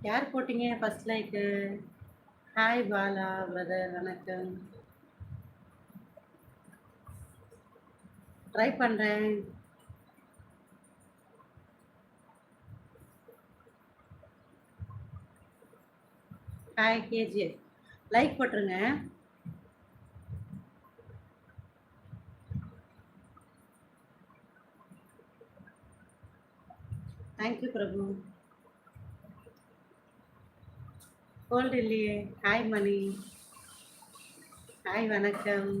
யார் போட்டீங்க first like? Hi Bala brother, வணக்கம். ட்ரை பண்ணுறேன். ஹாய் கேஜிஎஃப், லைக் போட்டுருங்க. தேங்க்யூ பிரபு. கோல்டு இல்லையே. ஹாய் மணி, ஹாய் வணக்கம்.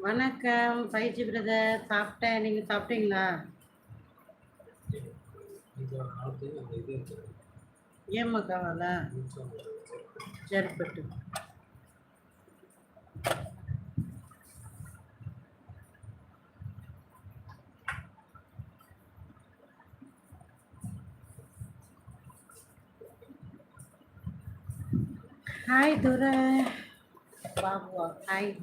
வணக்கம் ஃபைஜி பிரதர், சாப்பிட்டேன். நீங்கள் சாப்பிட்டீங்களா? ஏம்மா காவாலா ஜர்பட்டு. ஹாய் துரை பாபுவா, ஹாய்.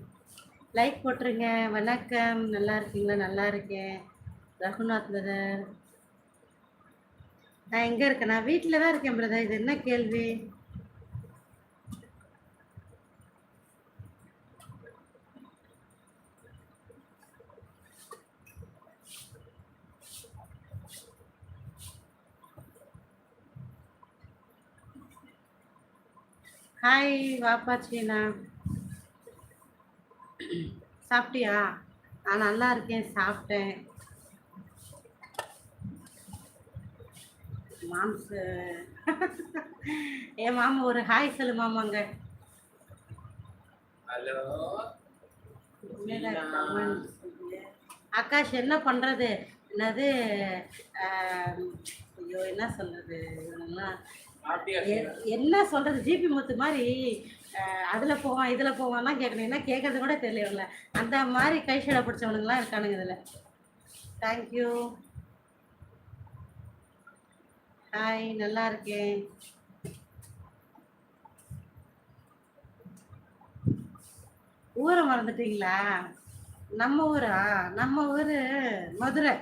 லைக் போட்டுருங்க. வணக்கம், நல்லா இருக்கீங்களா? நல்லா இருக்கேன் ரகுநாத் பிரதர். நான் எங்கே இருக்கேன்? நான் வீட்டில் தான் இருக்கேன் பிரதர். இது என்ன கேள்வி? ஹாய் வாப்பா சீனா, சாப்பிட்டியா? நான் நல்லா இருக்கேன், சாப்பிட்டேன். மாம்சு என் மாமா ஒரு ஹாய் சொல்லு மாமாங்க. ஹலோ ஆகாஷ், என்ன பண்ணுறது? என்னது ஐயோ என்ன சொல்கிறது இவங்கெல்லாம், என்ன சொல்கிறது? ஜிபி முத்து மாதிரி அதில் போவான் இதில் போவான்லாம் கேட்கணும். என்ன கேட்கறது கூட தெரியல இவங்கள. அந்த மாதிரி கை ஷேடை பிடிச்சவனுங்களாம் இருக்கானுங்க இதில். தேங்க்யூ. ஹாய், நல்லா இருக்கேன். ஊரை மறந்துட்டீங்களா? நம்ம ஊரா? நம்ம ஊர் மதுரை.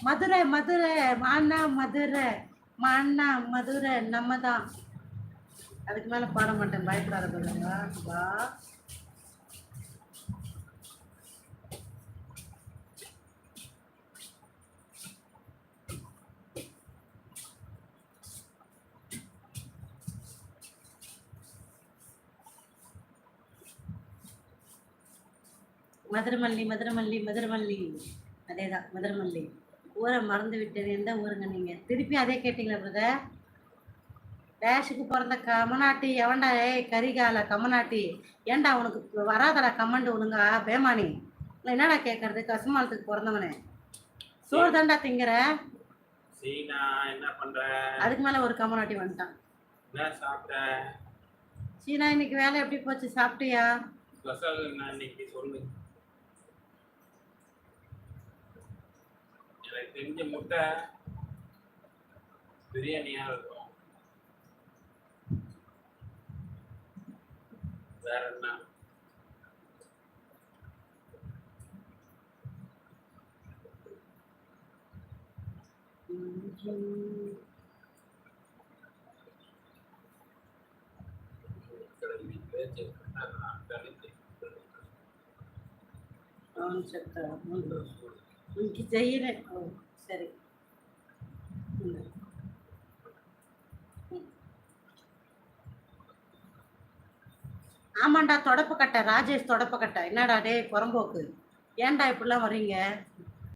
மதுரை மதுரை மானா மதுரை, மானா மதுரை நம்ம தான். அதுக்கு மேலே பாட மாட்டேன், பயப்படாத சொல்லுங்க. வா மதுரமல்லி மதுரமல்லி மதுரமல்லி, அதே தான் மதுரமல்லி. ஊரை மறந்து விட்டேன். எந்த ஊருங்க நீங்கள்? திருப்பி அதே கேட்டிங்களா பிரதர்? டேஷுக்கு பிறந்த கமநாட்டி எவன்டா? கரிகால கமநாட்டி, ஏன்டா உனக்கு வராதடா கமண்டு ஒழுங்கா பேமானி? இல்லை என்னடா கேட்கறது? கசுமாலத்துக்கு பிறந்தவனே சோறு தாண்டா திங்கிற. சீனா என்ன பண்ற? அதுக்கு மேலே ஒரு கமநாட்டி வந்துட்டான். என்ன சாப்பிட்ட? சீனா இன்னைக்கு வேலை எப்படி போச்சு? சாப்பிட்டியா? ஸ்பெஷல் என்ன இன்னைக்கு சொல்லு. எனக்கு தெரிஞ்ச முட்டை பிரியாணியா இருக்கும். வேற என்ன? செய்யறேன். ஓ சரி. ஆமாண்டா, தொடப்பக்கட்டை ராஜேஷ், தொடப்பக்கட்டை. என்னடா டே புறம்போக்கு, ஏன்டா இப்படிலாம் வர்றீங்க?